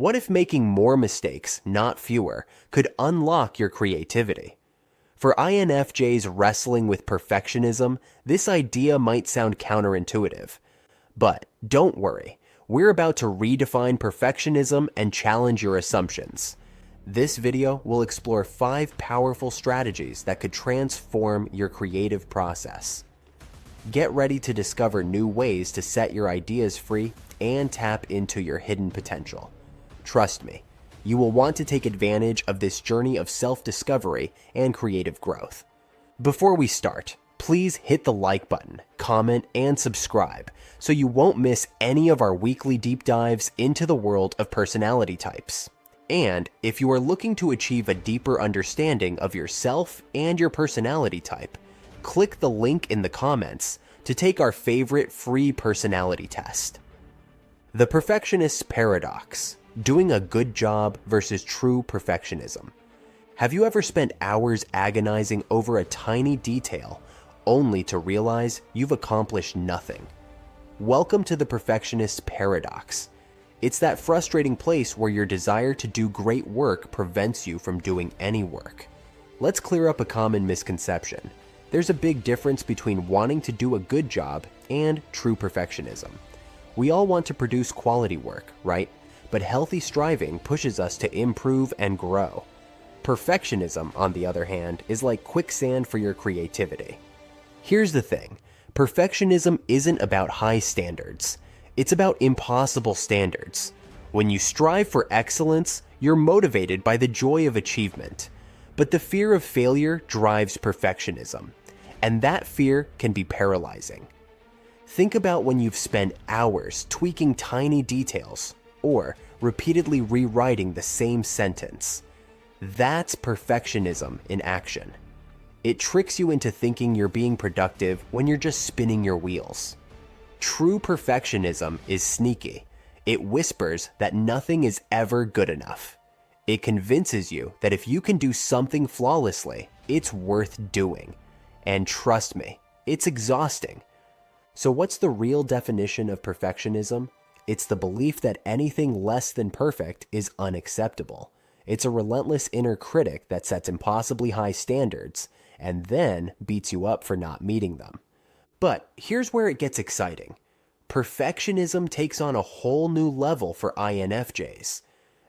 What if making more mistakes, not fewer, could unlock your creativity? For INFJs wrestling with perfectionism, this idea might sound counterintuitive. But don't worry, we're about to redefine perfectionism and challenge your assumptions. This video will explore 5 powerful strategies that could transform your creative process. Get ready to discover new ways to set your ideas free and tap into your hidden potential. Trust me, you will want to take advantage of this journey of self-discovery and creative growth. Before we start, please hit the like button, comment, and subscribe so you won't miss any of our weekly deep dives into the world of personality types. And if you are looking to achieve a deeper understanding of yourself and your personality type, click the link in the comments to take our favorite free personality test. The Perfectionist Paradox: doing a good job versus true perfectionism. Have you ever spent hours agonizing over a tiny detail only to realize you've accomplished nothing? Welcome to the Perfectionist Paradox. It's that frustrating place where your desire to do great work prevents you from doing any work. Let's clear up a common misconception. There's a big difference between wanting to do a good job and true perfectionism. We all want to produce quality work, right? But healthy striving pushes us to improve and grow. Perfectionism, on the other hand, is like quicksand for your creativity. Here's the thing. Perfectionism isn't about high standards. It's about impossible standards. When you strive for excellence, you're motivated by the joy of achievement. But the fear of failure drives perfectionism, and that fear can be paralyzing. Think about when you've spent hours tweaking tiny details or repeatedly rewriting the same sentence. That's perfectionism in action. It tricks you into thinking you're being productive when you're just spinning your wheels. True perfectionism is sneaky. It whispers that nothing is ever good enough. It convinces you that if you can do something flawlessly, it's worth doing. And trust me, it's exhausting. So what's the real definition of perfectionism? It's the belief that anything less than perfect is unacceptable. It's a relentless inner critic that sets impossibly high standards and then beats you up for not meeting them. But here's where it gets exciting. Perfectionism takes on a whole new level for INFJs.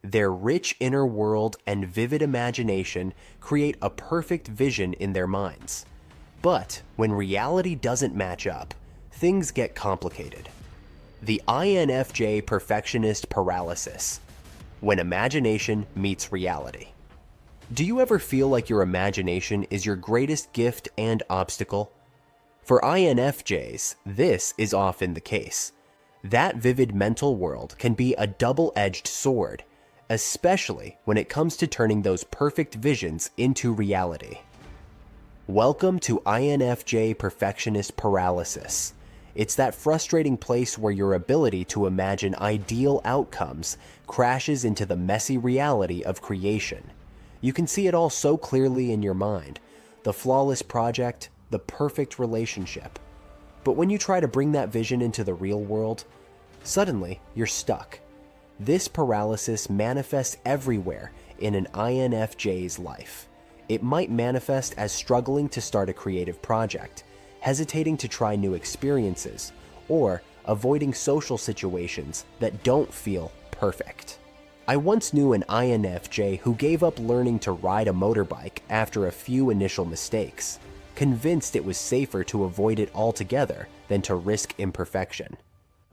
Their rich inner world and vivid imagination create a perfect vision in their minds. But when reality doesn't match up, things get complicated. The INFJ Perfectionist Paralysis: when imagination meets reality. Do you ever feel like your imagination is your greatest gift and obstacle? For INFJs, this is often the case. That vivid mental world can be a double-edged sword, especially when it comes to turning those perfect visions into reality. Welcome to INFJ Perfectionist Paralysis. It's that frustrating place where your ability to imagine ideal outcomes crashes into the messy reality of creation. You can see it all so clearly in your mind: the flawless project, the perfect relationship. But when you try to bring that vision into the real world, suddenly you're stuck. This paralysis manifests everywhere in an INFJ's life. It might manifest as struggling to start a creative project, hesitating to try new experiences, or avoiding social situations that don't feel perfect. I once knew an INFJ who gave up learning to ride a motorbike after a few initial mistakes, convinced it was safer to avoid it altogether than to risk imperfection.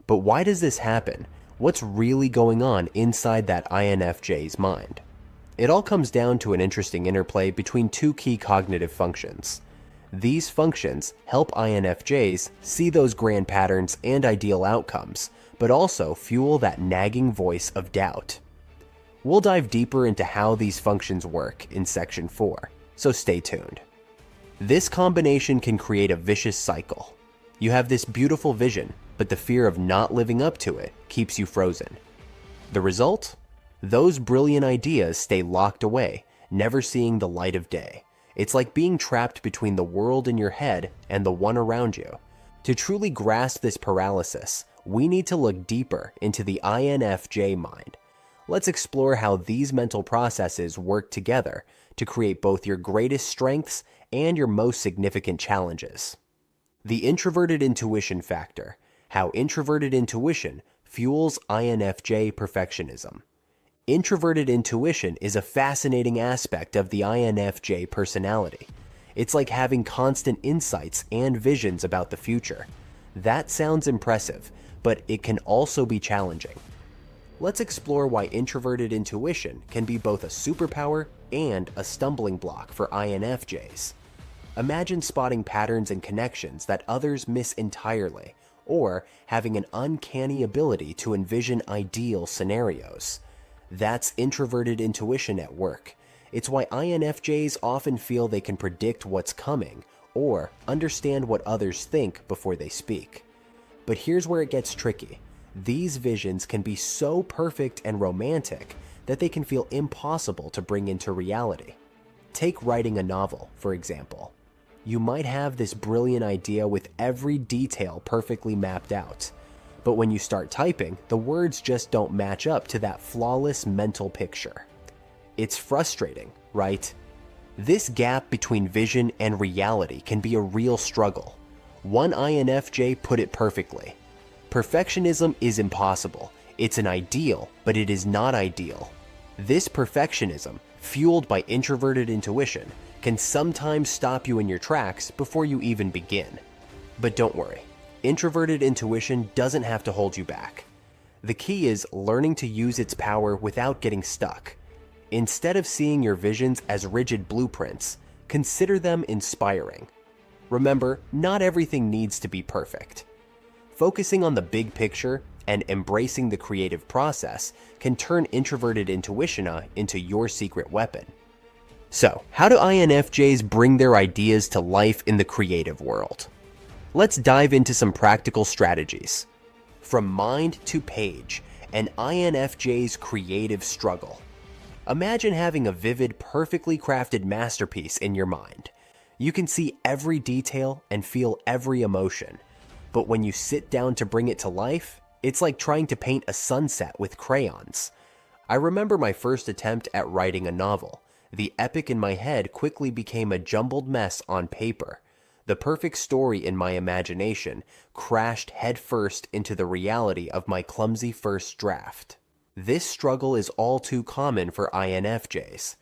But why does this happen? What's really going on inside that INFJ's mind? It all comes down to an interesting interplay between 2 key cognitive functions. These functions help INFJs see those grand patterns and ideal outcomes, but also fuel that nagging voice of doubt. We'll dive deeper into how these functions work in Section 4, so stay tuned. This combination can create a vicious cycle. You have this beautiful vision, but the fear of not living up to it keeps you frozen. The result? Those brilliant ideas stay locked away, never seeing the light of day. It's like being trapped between the world in your head and the one around you. To truly grasp this paralysis, we need to look deeper into the INFJ mind. Let's explore how these mental processes work together to create both your greatest strengths and your most significant challenges. The introverted intuition factor, how introverted intuition fuels INFJ perfectionism. Introverted intuition is a fascinating aspect of the INFJ personality. It's like having constant insights and visions about the future. That sounds impressive, but it can also be challenging. Let's explore why introverted intuition can be both a superpower and a stumbling block for INFJs. Imagine spotting patterns and connections that others miss entirely, or having an uncanny ability to envision ideal scenarios. That's introverted intuition at work. It's why INFJs often feel they can predict what's coming or understand what others think before they speak. But here's where it gets tricky. These visions can be so perfect and romantic that they can feel impossible to bring into reality. Take writing a novel, for example. You might have this brilliant idea with every detail perfectly mapped out. But when you start typing, the words just don't match up to that flawless mental picture. It's frustrating, right? This gap between vision and reality can be a real struggle. One INFJ put it perfectly. Perfectionism is impossible. It's an ideal, but it is not ideal. This perfectionism, fueled by introverted intuition, can sometimes stop you in your tracks before you even begin. But don't worry, introverted intuition doesn't have to hold you back. The key is learning to use its power without getting stuck. Instead of seeing your visions as rigid blueprints, consider them inspiring. Remember, not everything needs to be perfect. Focusing on the big picture and embracing the creative process can turn introverted intuition into your secret weapon. So, how do INFJs bring their ideas to life in the creative world? Let's dive into some practical strategies. From mind to page, an INFJ's creative struggle. Imagine having a vivid, perfectly crafted masterpiece in your mind. You can see every detail and feel every emotion. But when you sit down to bring it to life, it's like trying to paint a sunset with crayons. I remember my first attempt at writing a novel. The epic in my head quickly became a jumbled mess on paper. The perfect story in my imagination crashed headfirst into the reality of my clumsy first draft. This struggle is all too common for INFJs.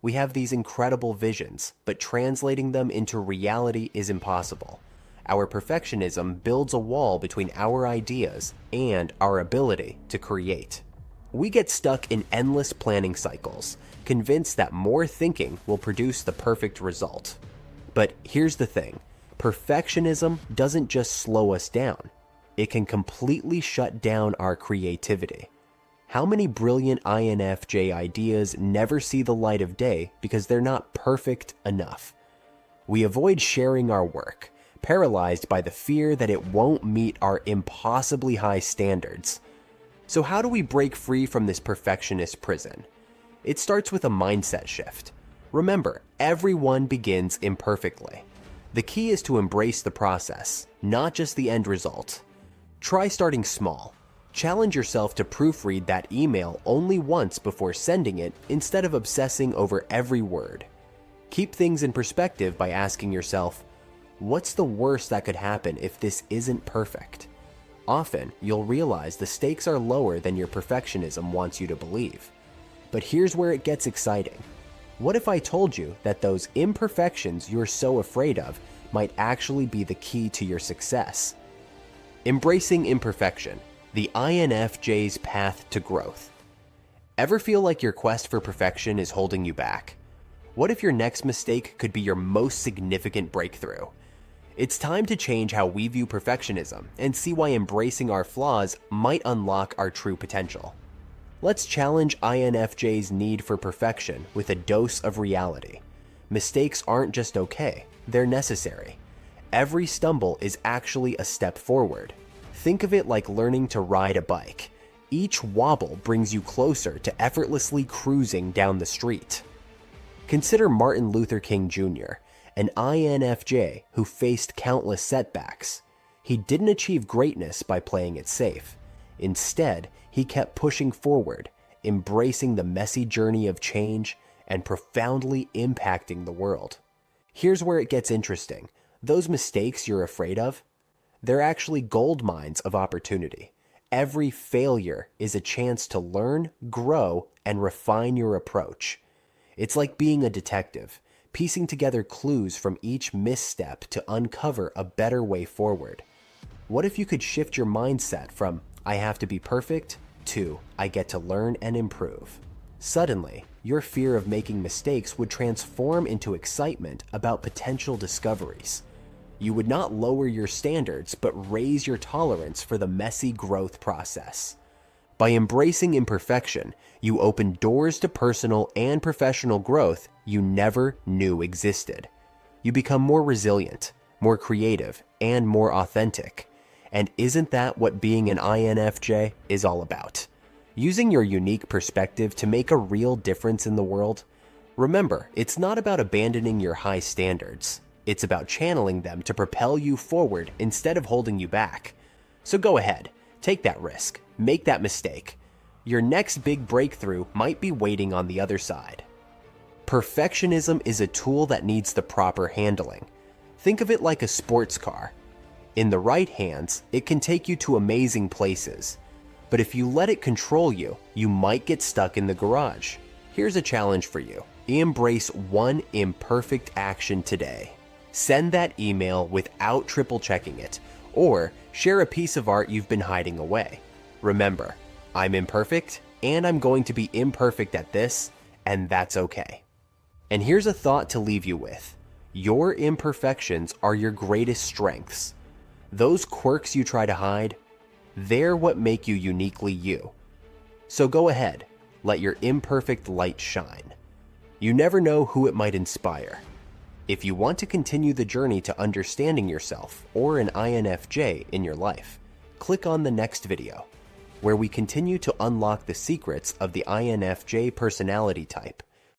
We have these incredible visions, but translating them into reality is impossible. Our perfectionism builds a wall between our ideas and our ability to create. We get stuck in endless planning cycles, convinced that more thinking will produce the perfect result. But here's the thing, perfectionism doesn't just slow us down, it can completely shut down our creativity. How many brilliant INFJ ideas never see the light of day because they're not perfect enough? We avoid sharing our work, paralyzed by the fear that it won't meet our impossibly high standards. So how do we break free from this perfectionist prison? It starts with a mindset shift. Remember, everyone begins imperfectly. The key is to embrace the process, not just the end result. Try starting small. Challenge yourself to proofread that email only once before sending it instead of obsessing over every word. Keep things in perspective by asking yourself, what's the worst that could happen if this isn't perfect? Often, you'll realize the stakes are lower than your perfectionism wants you to believe. But here's where it gets exciting. What if I told you that those imperfections you're so afraid of might actually be the key to your success? Embracing imperfection, the INFJ's path to growth. Ever feel like your quest for perfection is holding you back? What if your next mistake could be your most significant breakthrough? It's time to change how we view perfectionism and see why embracing our flaws might unlock our true potential. Let's challenge INFJ's need for perfection with a dose of reality. Mistakes aren't just okay, they're necessary. Every stumble is actually a step forward. Think of it like learning to ride a bike. Each wobble brings you closer to effortlessly cruising down the street. Consider Martin Luther King Jr., an INFJ who faced countless setbacks. He didn't achieve greatness by playing it safe. Instead, he kept pushing forward, embracing the messy journey of change, and profoundly impacting the world. Here's where it gets interesting. Those mistakes you're afraid of, they're actually gold mines of opportunity. Every failure is a chance to learn, grow, and refine your approach. It's like being a detective, piecing together clues from each misstep to uncover a better way forward. What if you could shift your mindset from, I have to be perfect, to, I get to learn and improve? Suddenly, your fear of making mistakes would transform into excitement about potential discoveries. You would not lower your standards, but raise your tolerance for the messy growth process. By embracing imperfection, you open doors to personal and professional growth you never knew existed. You become more resilient, more creative, and more authentic. And isn't that what being an INFJ is all about? Using your unique perspective to make a real difference in the world? Remember, it's not about abandoning your high standards. It's about channeling them to propel you forward instead of holding you back. So go ahead, take that risk, make that mistake. Your next big breakthrough might be waiting on the other side. Perfectionism is a tool that needs the proper handling. Think of it like a sports car. In the right hands, it can take you to amazing places. But if you let it control you, you might get stuck in the garage. Here's a challenge for you. Embrace one imperfect action today. Send that email without triple checking it, or share a piece of art you've been hiding away. Remember, I'm imperfect, and I'm going to be imperfect at this, and that's okay. And here's a thought to leave you with. Your imperfections are your greatest strengths. Those quirks you try to hide, they're what make you uniquely you. So go ahead, let your imperfect light shine. You never know who it might inspire. If you want to continue the journey to understanding yourself or an INFJ in your life, click on the next video, where we continue to unlock the secrets of the INFJ personality type